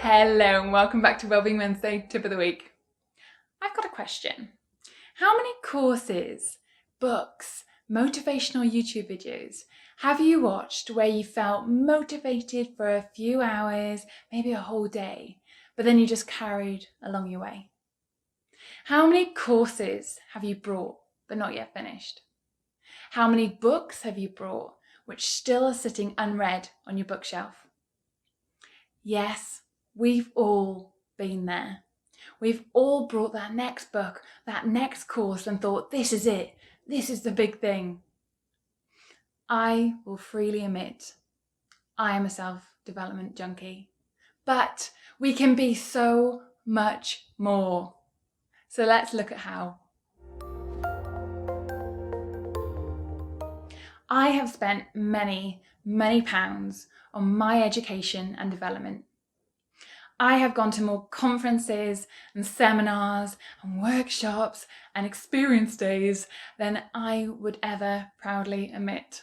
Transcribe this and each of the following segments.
Hello and welcome back to Wellbeing Wednesday tip of the week. I've got a question. How many courses, books, motivational YouTube videos have you watched where you felt motivated for a few hours, maybe a whole day, but then you just carried along your way? How many courses have you brought but not yet finished? How many books have you brought which still are sitting unread on your bookshelf? Yes, we've all been there. We've all brought that next book, that next course and thought, this is it. This is the big thing. I will freely admit, I am a self-development junkie, but we can be so much more. So let's look at how. I have spent many pounds on my education and development. I have gone to more conferences and seminars and workshops and experience days than I would ever proudly admit.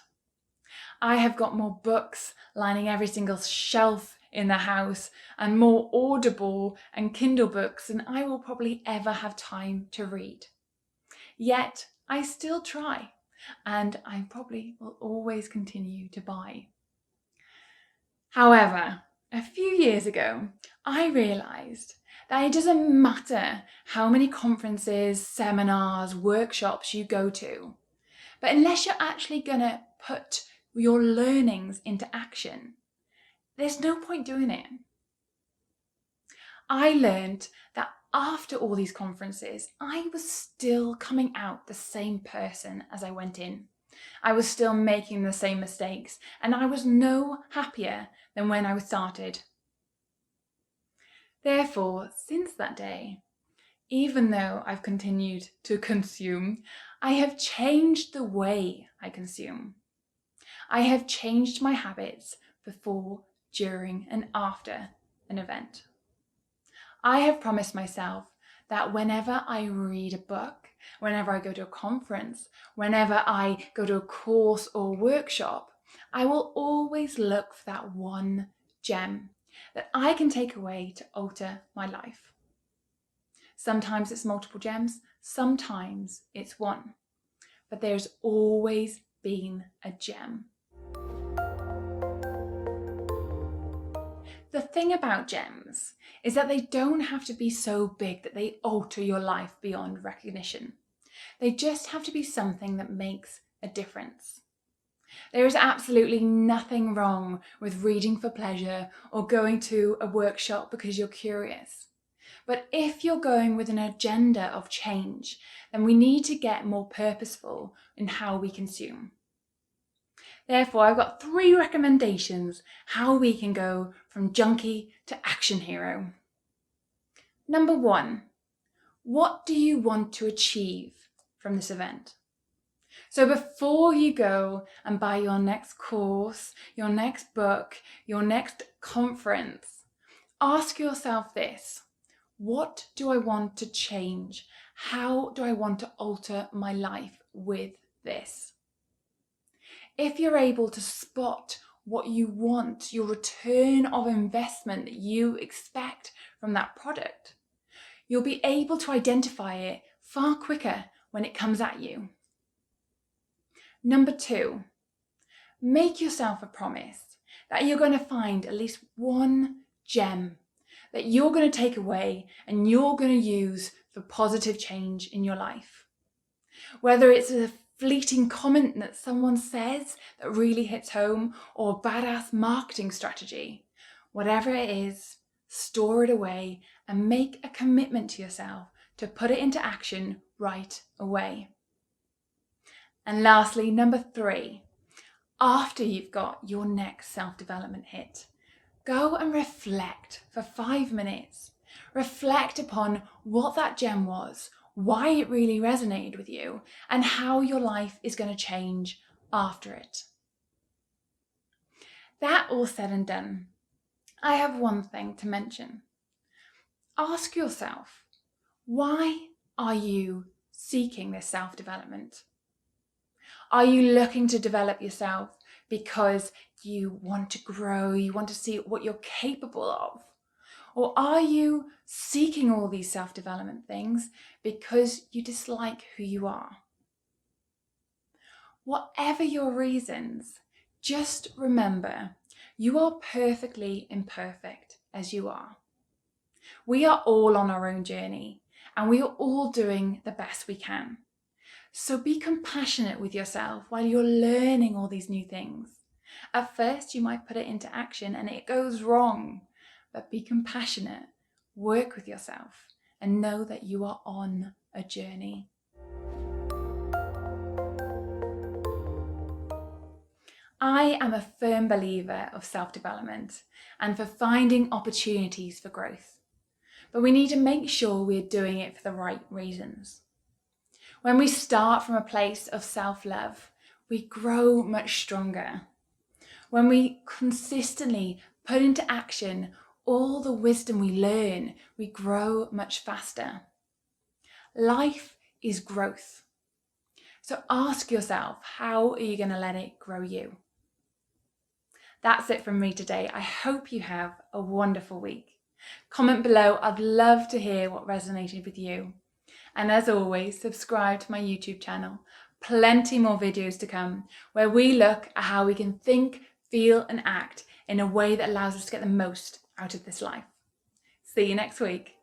I have got more books lining every single shelf in the house and more Audible and Kindle books than I will probably ever have time to read. Yet I still try, and I probably will always continue to buy. However, a few years ago, I realised that it doesn't matter how many conferences, seminars, workshops you go to, but unless you're actually going to put your learnings into action, there's no point doing it. I learned that after all these conferences, I was still coming out the same person as I went in. I was still making the same mistakes, and I was no happier than when I started. Therefore, since that day, even though I've continued to consume, I have changed the way I consume. I have changed my habits before, during, and after an event. I have promised myself that whenever I read a book, whenever I go to a conference, whenever I go to a course or workshop, I will always look for that one gem that I can take away to alter my life. Sometimes it's multiple gems, sometimes it's one, but there's always been a gem. The thing about gems is that they don't have to be so big that they alter your life beyond recognition. They just have to be something that makes a difference. There is absolutely nothing wrong with reading for pleasure or going to a workshop because you're curious. But if you're going with an agenda of change, then we need to get more purposeful in how we consume. Therefore, I've got 3 recommendations how we can go from junkie to action hero. Number 1, what do you want to achieve from this event? So before you go and buy your next course, your next book, your next conference, ask yourself this: what do I want to change? How do I want to alter my life with this? If you're able to spot what you want, your return of investment that you expect from that product, you'll be able to identify it far quicker when it comes at you. Number 2, make yourself a promise that you're going to find at least one gem that you're going to take away and you're going to use for positive change in your life. Whether it's a fleeting comment that someone says that really hits home, or a badass marketing strategy, whatever it is, store it away and make a commitment to yourself to put it into action right away. And lastly, number 3, after you've got your next self-development hit, go and reflect for 5 minutes. Reflect upon what that gem was, why it really resonated with you, and how your life is going to change after it. That all said and done, I have one thing to mention. Ask yourself, why are you seeking this self-development? Are you looking to develop yourself because you want to grow, you want to see what you're capable of? Or are you seeking all these self-development things because you dislike who you are? Whatever your reasons, just remember you are perfectly imperfect as you are. We are all on our own journey and we are all doing the best we can. So be compassionate with yourself while you're learning all these new things. At first, you might put it into action and it goes wrong, but be compassionate, work with yourself, and know that you are on a journey. I am a firm believer of self-development and for finding opportunities for growth. But we need to make sure we're doing it for the right reasons. When we start from a place of self-love, we grow much stronger. When we consistently put into action all the wisdom we learn, we grow much faster. Life is growth. So ask yourself, how are you going to let it grow you? That's it from me today. I hope you have a wonderful week. Comment below. I'd love to hear what resonated with you. And as always, subscribe to my YouTube channel. Plenty more videos to come where we look at how we can think, feel and act in a way that allows us to get the most out of this life. See you next week.